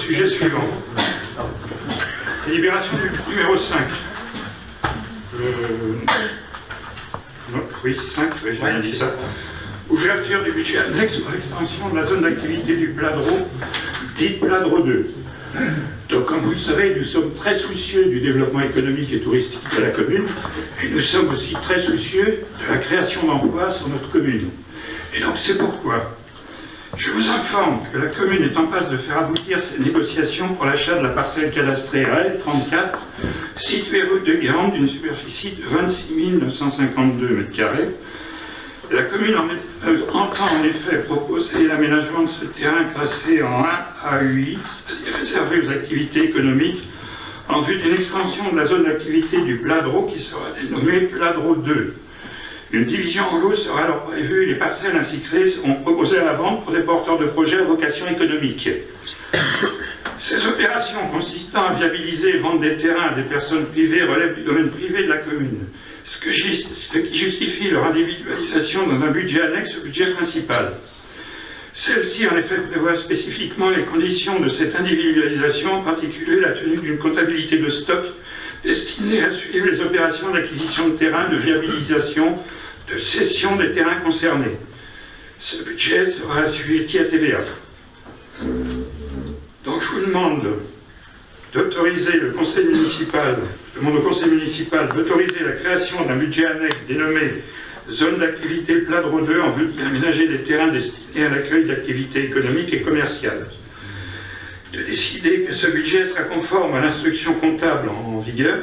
sujet suivant. Délibération du numéro 5. Oui, 5, oui, j'ai bien dit ça. Ouverture du budget annexe pour l'extension de la zone d'activité du Pladreau, dite Pladreau 2. Donc, comme vous le savez, nous sommes très soucieux du développement économique et touristique de la commune, et nous sommes aussi très soucieux de la création d'emplois sur notre commune. Et donc, c'est pourquoi je vous informe que la commune est en passe de faire aboutir ses négociations pour l'achat de la parcelle cadastrée RL34, située rue de Guérande, d'une superficie de 26 952 m². La commune entend en effet proposer l'aménagement de ce terrain classé en 1A8, c'est-à-dire réservé aux activités économiques, en vue d'une extension de la zone d'activité du Pladreau qui sera dénommée Pladreau 2. Une division en lot sera alors prévue et les parcelles ainsi créées seront proposées à la vente pour des porteurs de projets à vocation économique. Ces opérations consistant à viabiliser et vendre des terrains à des personnes privées relèvent du domaine privé de la commune, ce qui justifie leur individualisation dans un budget annexe au budget principal. Celle-ci, en effet, prévoit spécifiquement les conditions de cette individualisation, en particulier la tenue d'une comptabilité de stock destinée à suivre les opérations d'acquisition de terrain, de viabilisation, de cession des terrains concernés. Ce budget sera assujetti à TVA. Donc je vous demande d'autoriser le conseil municipal, je demande au conseil municipal d'autoriser la création d'un budget annexe dénommé Zone d'activité Pladreau 2 en vue d'aménager des terrains destinés à l'accueil d'activités économiques et commerciales. De décider que ce budget sera conforme à l'instruction comptable en vigueur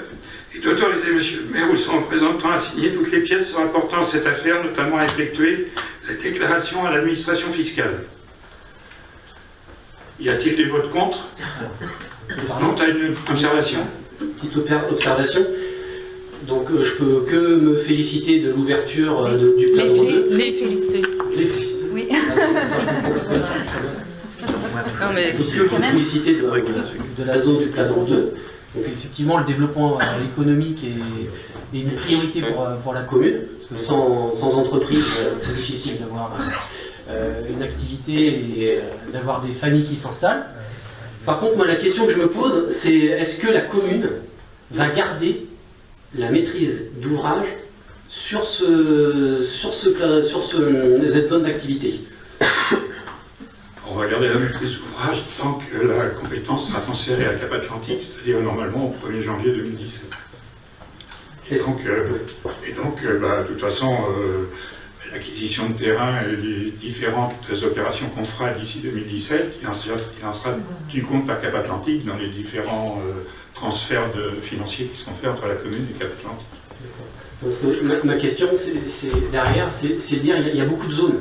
et d'autoriser M. le maire ou son représentant à signer toutes les pièces se rapportant à cette affaire, notamment à effectuer la déclaration à l'administration fiscale. Y a-t-il des votes contre? Non, tu as une observation? Petite observation. Donc je peux que me féliciter de l'ouverture du Pladreau 2. Les féliciter. Les féliciter. Oui. Non, mais je peux que me féliciter de la zone du Pladreau 2. Donc effectivement, le développement économique est une priorité pour la commune, parce que sans entreprise, c'est difficile d'avoir une activité et d'avoir des familles qui s'installent. Par contre, moi, la question que je me pose, c'est est-ce que la commune va garder la maîtrise d'ouvrage sur cette zone d'activité? On va garder la maîtrise d'ouvrage tant que la compétence sera transférée à Cap Atlantique, c'est-à-dire normalement au 1er janvier 2017. Et donc, de toute façon, l'acquisition de terrain et les différentes opérations qu'on fera d'ici 2017, il en sera tenu compte par Cap Atlantique dans les différents transferts financiers qui seront faits entre la commune et Cap Atlantique. Parce que ma question, derrière, c'est de dire qu'il y a beaucoup de zones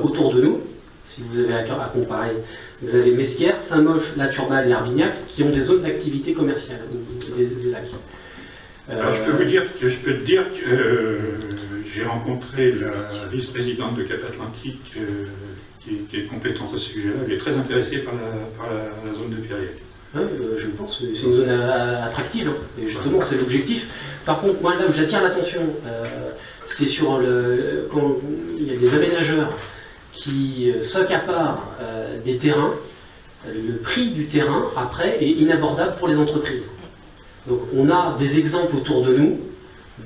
autour de nous. Si vous avez à comparer, vous avez Mesquer, Saint-Molf, La Turballe et Herbignac qui ont des zones d'activité commerciale, des acquis. Alors, je peux te dire que j'ai rencontré la vice-présidente de Cap Atlantique qui est compétente à ce sujet-là. Elle est très intéressée par la zone de Périel. Je pense que c'est une zone attractive, et justement c'est l'objectif. Par contre, moi là où j'attire l'attention, c'est sur quand il y a des aménageurs qui s'accaparent des terrains, le prix du terrain après est inabordable pour les entreprises. Donc on a des exemples autour de nous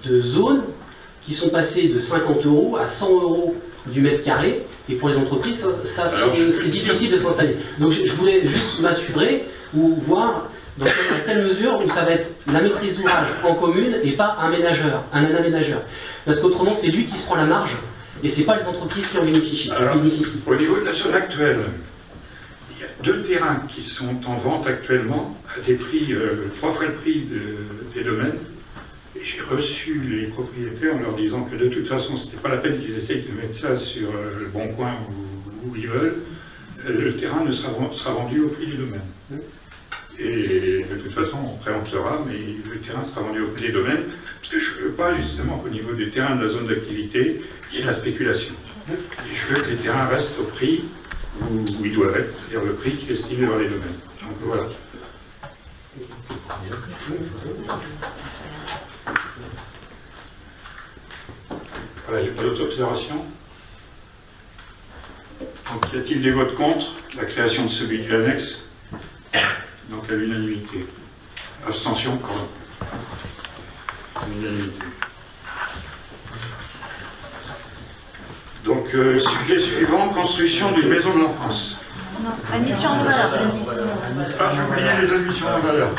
de zones qui sont passées de 50 € à 100 € du mètre carré, et pour les entreprises, c'est difficile de s'installer. Donc je voulais juste m'assurer ou voir dans quelle mesure où ça va être la maîtrise d'ouvrage en commune et pas un aménageur. Parce qu'autrement, c'est lui qui se prend la marge et c'est pas les entreprises qui en bénéficient. Alors, au niveau de la zone actuelle, il y a 2 terrains qui sont en vente actuellement à des prix 3 fois le prix des domaines. Et j'ai reçu les propriétaires en leur disant que de toute façon, c'était pas la peine qu'ils essayent de mettre ça sur le bon coin où ils veulent. Le terrain ne sera vendu au prix du domaine. Et de toute façon, on préemptera, mais le terrain sera vendu au prix des domaines, parce que je ne veux pas justement qu'au niveau des terrains de la zone d'activité, il y ait de la spéculation. Et je veux que les terrains restent au prix où ils doivent être, c'est-à-dire le prix qui est estimé dans les domaines. Donc voilà. Voilà, il n'y a pas d'autres observations. Donc y a-t-il des votes contre la création de ce budget annexe? Donc à l'unanimité. Abstention, quand même. L'unanimité. Donc, sujet suivant, construction d'une maison de l'enfance. Non, admission en valeur. Ah, j'ai oublié les admissions en valeur.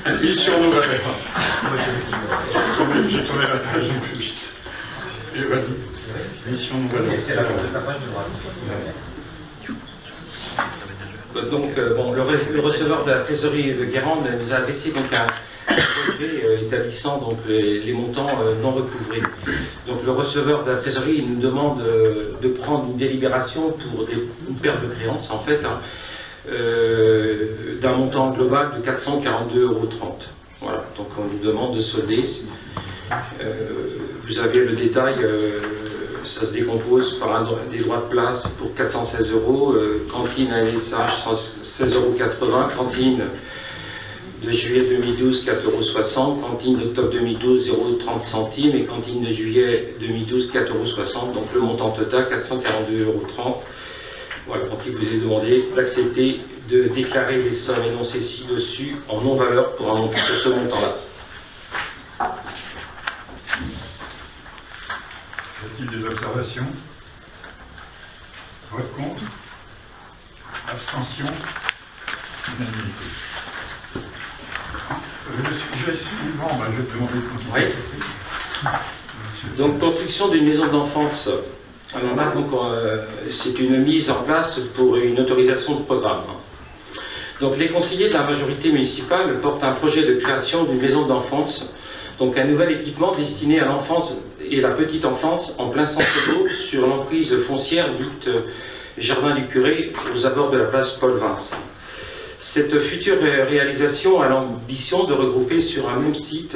Admission en valeur. J'ai tourné la page un peu vite. Et vas-y. Admission en valeur. C'est la page de droite. Donc, bon, le receveur de la trésorerie de Guérande nous a adressé donc un relevé établissant donc les montants non recouvrés. Donc le receveur de la trésorerie nous demande de prendre une délibération pour une perte de créance en fait d'un montant global de 442,30 €. Voilà, donc on nous demande de solder. Vous avez le détail, ça se décompose par des droits de place pour 416 €, cantine à LSH 16,80 €, cantine de juillet 2012, 4,60 €, cantine d'octobre 2012, 0,30 centimes, et cantine de juillet 2012, 4,60 €, donc le montant total, 442,30 €. Voilà, donc il vous est demandé d'accepter de déclarer les sommes énoncées ci-dessus en non-valeur pour un montant de ce montant-là. Y a-t-il des observations? Vote contre? Abstention? Unanimité. Le sujet suivant, je vais te demander de continuer. Oui. Donc, construction d'une maison d'enfance. Alors là, c'est une mise en place pour une autorisation de programme. Donc, les conseillers de la majorité municipale portent un projet de création d'une maison d'enfance, donc un nouvel équipement destiné à l'enfance et la petite enfance en plein centre-bourg sur l'emprise foncière dite Jardin du Curé aux abords de la place Paul-Vince. Cette future réalisation a l'ambition de regrouper sur un même site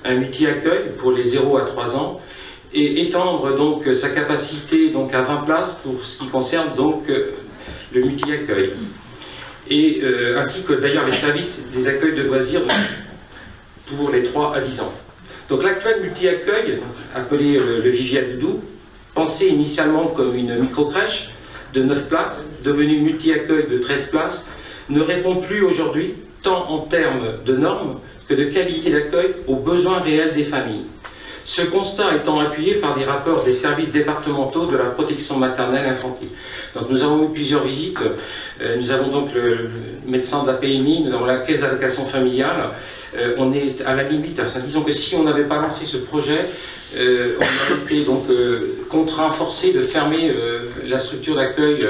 un multi-accueil pour les 0 à 3 ans et étendre donc sa capacité donc à 20 places pour ce qui concerne donc le multi-accueil. Et ainsi que d'ailleurs les services des accueils de loisirs pour les 3 à 10 ans. Donc l'actuel multi-accueil, appelé le Vivier à Doudou, pensé initialement comme une micro-crèche de 9 places, devenu multi-accueil de 13 places, ne répond plus aujourd'hui, tant en termes de normes que de qualité d'accueil, aux besoins réels des familles. Ce constat étant appuyé par des rapports des services départementaux de la protection maternelle infantile. Donc nous avons eu plusieurs visites, nous avons donc le médecin de la PMI, nous avons la caisse d'allocation familiale, on est à la limite, enfin, disons que si on n'avait pas lancé ce projet, on aurait été donc contraint, forcé de fermer la structure d'accueil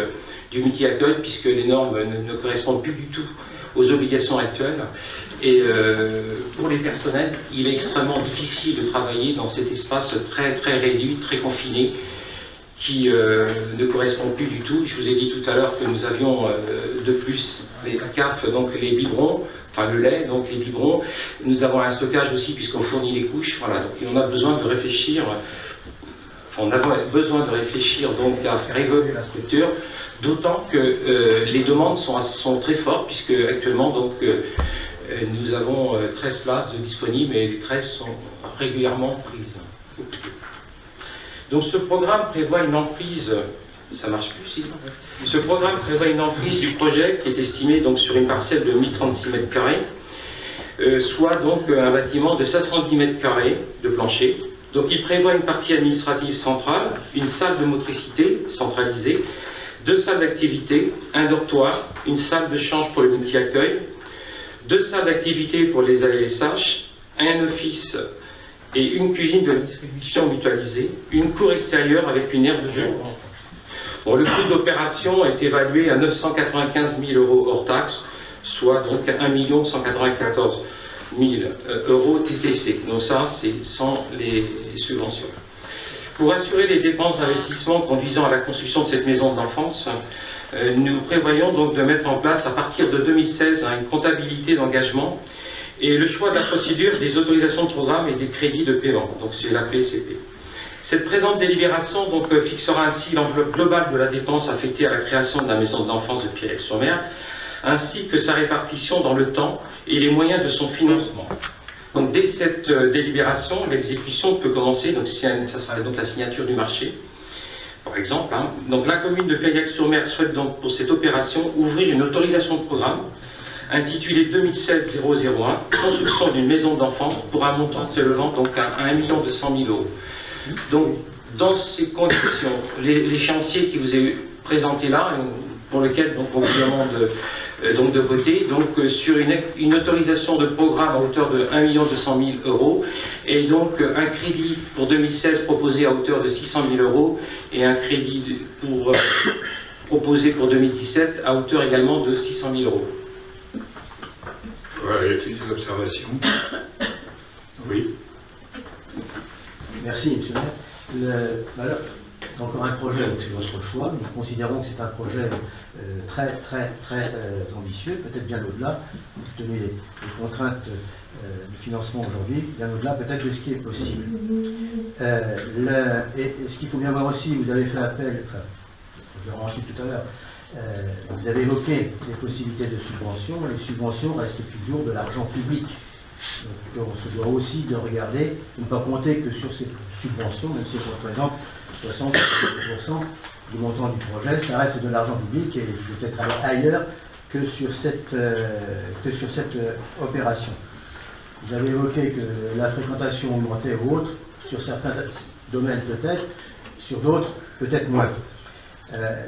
du multi-accueil, puisque les normes ne correspondent plus du tout aux obligations actuelles. Et pour les personnels, il est extrêmement difficile de travailler dans cet espace très, très réduit, très confiné, qui ne correspond plus du tout. Je vous ai dit tout à l'heure que nous avions de plus les CAF, donc les biberons, enfin le lait, donc les biberons. Nous avons un stockage aussi, puisqu'on fournit les couches. Voilà, donc on a besoin de réfléchir. On a besoin de réfléchir donc à faire évoluer la structure, d'autant que les demandes sont très fortes, puisque actuellement donc nous avons 13 places de disponibles et les 13 sont régulièrement prises. Donc ce programme prévoit une emprise, ça marche plus sinon. Ce programme prévoit une emprise du projet qui est estimée donc sur une parcelle de 1036 m², soit donc un bâtiment de 510 m² de plancher. Donc il prévoit une partie administrative centrale, une salle de motricité centralisée, 2 salles d'activité, un dortoir, une salle de change pour le multi-accueil, 2 salles d'activité pour les ALSH, un office et une cuisine de distribution mutualisée, une cour extérieure avec une aire de jeu. Bon, le coût d'opération est évalué à 995 000 € hors taxe, soit donc 1 194 000 € TTC. Donc ça, c'est sans les subventions. Pour assurer les dépenses d'investissement conduisant à la construction de cette maison d'enfance, nous prévoyons donc de mettre en place à partir de 2016 une comptabilité d'engagement et le choix de la procédure des autorisations de programme et des crédits de paiement, donc c'est la PCP. Cette présente délibération donc, fixera ainsi l'enveloppe globale de la dépense affectée à la création de la maison d'enfance de Pierrec-sur-Mer, ainsi que sa répartition dans le temps et les moyens de son financement. Donc dès cette délibération, l'exécution peut commencer, donc ça sera donc la signature du marché. par exemple. Hein. Donc la commune de Caillac-sur-Mer souhaite donc pour cette opération ouvrir une autorisation de programme intitulée 2016-001, construction d'une maison d'enfants pour un montant s'élevant donc à 1 200 000 €. Donc dans ces conditions, l'échéancier qui vous est présenté là, pour lequel donc, on vous demande donc de voter sur une autorisation de programme à hauteur de 1 200 000 € et donc un crédit pour 2016 proposé à hauteur de 600 000 € et un crédit proposé pour 2017 à hauteur également de 600 000 €. Voilà, y a-t-il des observations? Oui. Merci, monsieur le maire. Voilà, c'est encore un projet, donc c'est votre choix. Nous considérons que c'est un projet très ambitieux, peut-être bien au-delà, compte tenu des contraintes du financement aujourd'hui, bien au-delà peut-être de ce qui est possible. Et ce qu'il faut bien voir aussi, vous avez fait appel, enfin, je vais ensuite tout à l'heure, vous avez évoqué les possibilités de subventions. Les subventions restent toujours de l'argent public. Donc on se doit aussi de regarder, de ne pas compter que sur ces subventions, même si elles représentent 60% du montant du projet, ça reste de l'argent public et peut-être aller ailleurs que sur cette opération. Vous avez évoqué que la fréquentation augmentait ou autre, sur certains domaines peut-être, sur d'autres peut-être moins.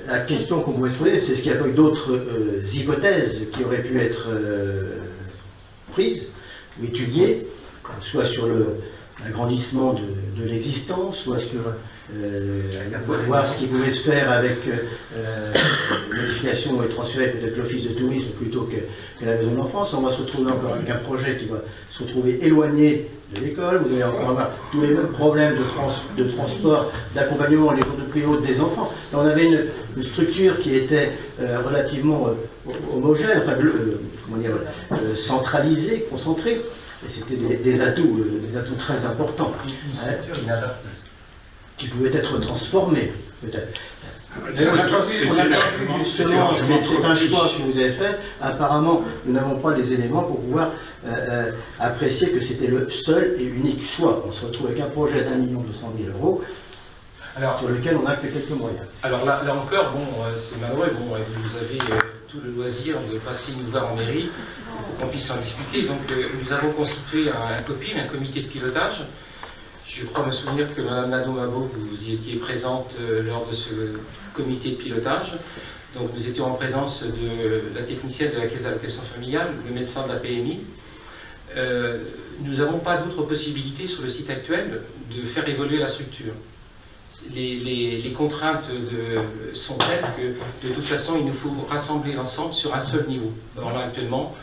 La question qu'on pourrait se poser, c'est est-ce qu'il y a pas d'autres hypothèses qui auraient pu être prises ou étudiées, soit sur l'agrandissement de l'existence, soit sur voir ce qui pouvait se faire avec modification et transférer peut-être l'office de tourisme plutôt que la maison d'enfance. On va se retrouver encore avec un projet qui va se retrouver éloigné de l'école. Vous allez encore avoir tous les mêmes problèmes de transport, d'accompagnement, les jours de prise haute des enfants. Là, on avait une structure qui était relativement homogène, enfin, comment dire, centralisée, concentrée. Et c'était des atouts très importants, qui pouvaient être transformés, peut-être. Justement, c'est un choix que vous avez fait. Apparemment, nous n'avons pas les éléments pour pouvoir apprécier que c'était le seul et unique choix. On se retrouve avec un projet d'1 200 000 € sur lequel on n'a que quelques moyens. Alors là encore, bon, c'est malheureux, bon, vous avez tout le loisir de passer nous voir en mairie pour qu'on puisse en discuter. Donc nous avons constitué un COPIM, un comité de pilotage. Je crois me souvenir que Mme Nadeau-Mabo, vous y étiez présente lors de ce comité de pilotage. Donc nous étions en présence de la technicienne de la Caisse d'allocation familiale, le médecin de la PMI. Nous n'avons pas d'autre possibilité sur le site actuel de faire évoluer la structure. Les contraintes sont telles que de toute façon il nous faut rassembler l'ensemble sur un seul niveau. Alors là actuellement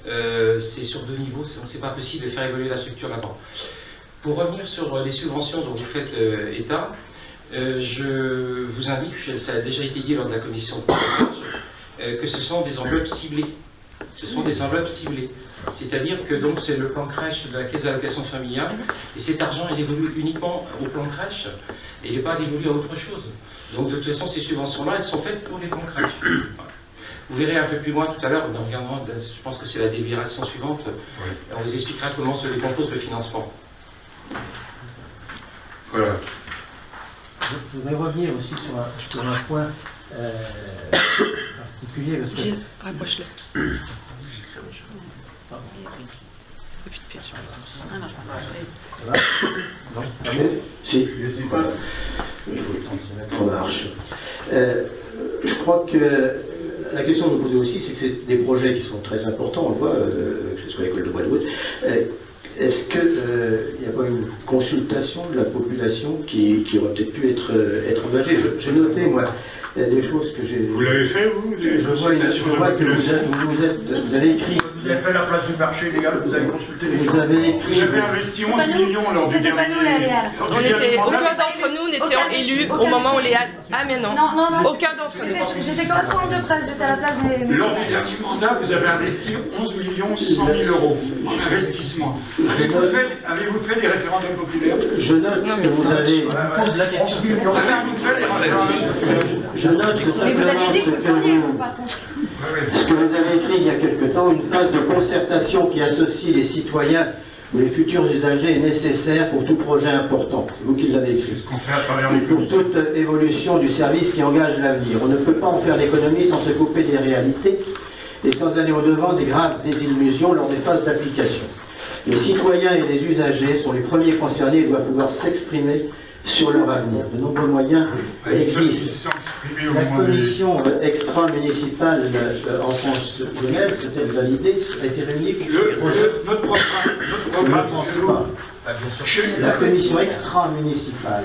c'est sur 2 niveaux, donc c'est pas possible de faire évoluer la structure là-bas. Pour revenir sur les subventions dont vous faites état, je vous indique, ça a déjà été dit lors de la commission de pilotage, que ce sont des enveloppes ciblées. Ce sont des enveloppes ciblées. C'est-à-dire que donc c'est le plan crèche de la Caisse d'allocation familiale, et cet argent il évolue uniquement au plan crèche, et il n'est pas évolué à autre chose. Donc de toute façon ces subventions-là, elles sont faites pour les plans crèches. Vous verrez un peu plus loin tout à l'heure, je pense que c'est la délibération suivante, on vous expliquera comment se décompose le financement. Voilà. Je voudrais revenir aussi sur un point particulier. Parce que... Rapproche-le. Non, si, ça marche. Je crois que la question de poser aussi, c'est que c'est des projets qui sont très importants, on le voit, que ce soit l'école de Bois-de-Wood. Est-ce qu'il n'y a pas une consultation de la population qui aurait peut-être pu être engagée? J'ai noté, moi, des choses que j'ai... Vous l'avez fait, vous? Je vois que vous avez écrit... Vous avez fait la place du marché, les gars, vous avez consulté les gens. Vous avez écrit... Vous avez investi 11 millions lors du C'était pas dernier... nous, Léa. Aucun d'entre nous n'étions élus au moment où Léa... Ah mais non, Non. aucun d'entre nous. J'étais correspondante de presse, j'étais à la place des... Lors du dernier mandat, vous avez investi 11 100 000 € en investissement. Avez-vous fait des référendums populaires? Je note que vous avez... Pose la question. Avez-vous fait des référendums? Je note que Mais vous simplement avez dit que vous pourriez, vous, ce patron. que vous avez écrit il y a quelque temps, une phase de concertation qui associe les citoyens où les futurs usagers est nécessaire pour tout projet important. C'est vous qui l'avez écrit. qu'on fait à travers les Pour toute évolution du service qui engage l'avenir. On ne peut pas en faire l'économie sans se couper des réalités et sans aller au-devant des graves désillusions lors des phases d'application. Les citoyens et les usagers sont les premiers concernés et doivent pouvoir s'exprimer sur leur avenir. De nombreux moyens existent. La commission extra-municipale enfance jeunesse, c'est-elle validée, a été réunie pour ce projet. Notre programme, La commission extra-municipale.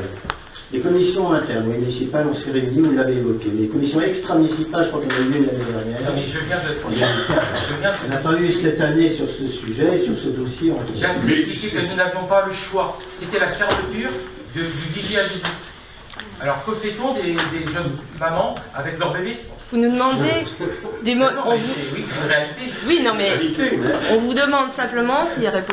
Les commissions internes et municipales, on s'est réunis, vous l'avez évoqué. Les commissions extra-municipales, je crois qu'on a eu l'année dernière. Mais je viens On a attendu cette année sur ce sujet, sur ce dossier. J'ai expliqué que nous n'avions pas le choix. C'était la fermeture du vivier à Vivi. Alors que fait-on des jeunes mamans avec leur bébé? Vous nous demandez des mots. Oui, c'est une réalité. Oui, non, mais on vous demande simplement s'il y aurait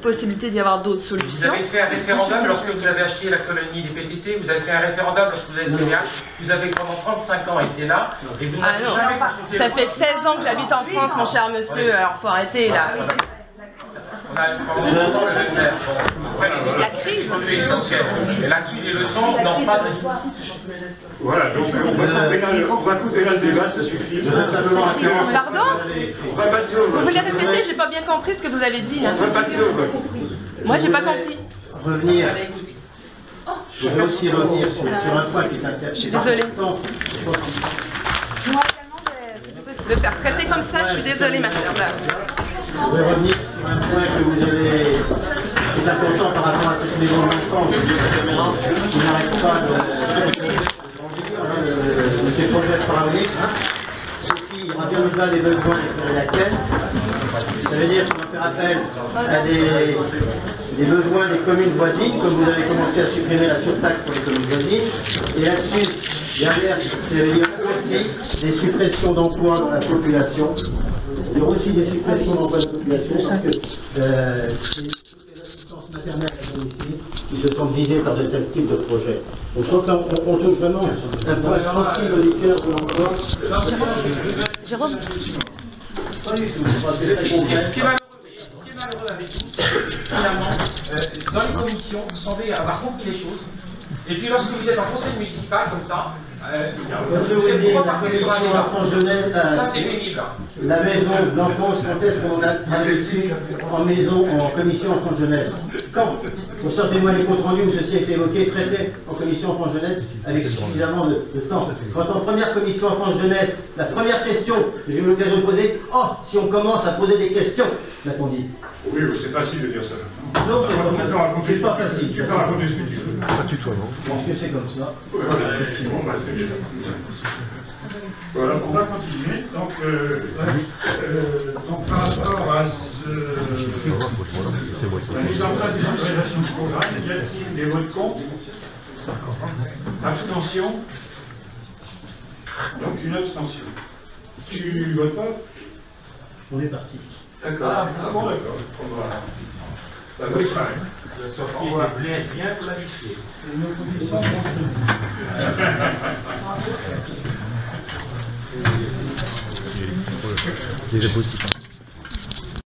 possibilité d'y avoir d'autres Vous solutions. avez fait un référendum lorsque vous avez acheté la colonie des PTT, vous avez fait un référendum lorsque vous êtes venu là, vous avez pendant 35 ans été là, et vous Ah n'avez non, jamais consulté ça le fait peuple. 16 ans que j'habite en France, mon cher monsieur, alors faut arrêter là. On a pendant le jeune maire. Bon, La crise. Et là-dessus, les leçons n'ont pas de... Voilà, donc on va couper là le débat, ça suffit. Je veux simplement référence. Pardon? On va passer au Vous vote. voulez répéter? J'ai pas bien compris ce que vous avez dit là. On va passer au vote. Moi j'ai pas compris. Revenir. Je vais aussi revenir sur un point qui est intéressant. Je suis désolée. Moi également, De faire traiter comme ça, je suis désolée ma chère dame. Je vais revenir sur un point que vous avez, qui est important par rapport à cette maison d'enfance, qui n'arrête pas de ces projets pharaoniques. Ceci ira bien au-delà des besoins et de laquelle. Ça veut dire qu'on va faire appel à des besoins des communes voisines, comme vous avez commencé à supprimer la surtaxe pour les communes voisines. Et là-dessus, derrière, ça veut dire aussi des suppressions d'emplois dans la population. Il y aura aussi des suppressions d'emplois de la population, parce que c'est toutes les assistances maternelles à domicile qui se sentent visées par de tels types de projets. Donc je crois qu'on touche vraiment un point sensible du cœur de l'emploi. Jérôme? Pas du tout, parce que c'est très concret. Ce qui est malheureux avec vous, finalement, dans les commissions, vous semblez avoir compris les choses. Et puis lorsque vous êtes en conseil municipal comme ça, Je vous voulais êtes dire, la reparti sur commission un débat. enfance jeunesse, Ça c'est pénible. la maison de l'enfance, quand est-ce qu'on a travaillé dessus en commission enfance jeunesse? Quand? Sortez-moi les comptes rendus où ceci a été évoqué, traité en commission enfance jeunesse avec suffisamment de temps. Quand en première commission enfance jeunesse, la première question que j'ai eu l'occasion de poser, oh, si on commence à poser des questions, m'a-t-on dit. Oui, c'est facile de dire ça maintenant. Non, c'est pas facile. Tu peux raconter ce que tu veux. Je pense que c'est comme ça. Voilà, bon, bah, c'est bien. Voilà, on va continuer. Donc, par rapport à la mise en place des autorisations de programme, y a-t-il des votes contre? Abstention? Donc une abstention. Tu votes pas? On est parti. D'accord. Ah bon, d'accord. On va... Ça va être pareil. On va bien planifier. C'est une opposition constructive. Les apôtres.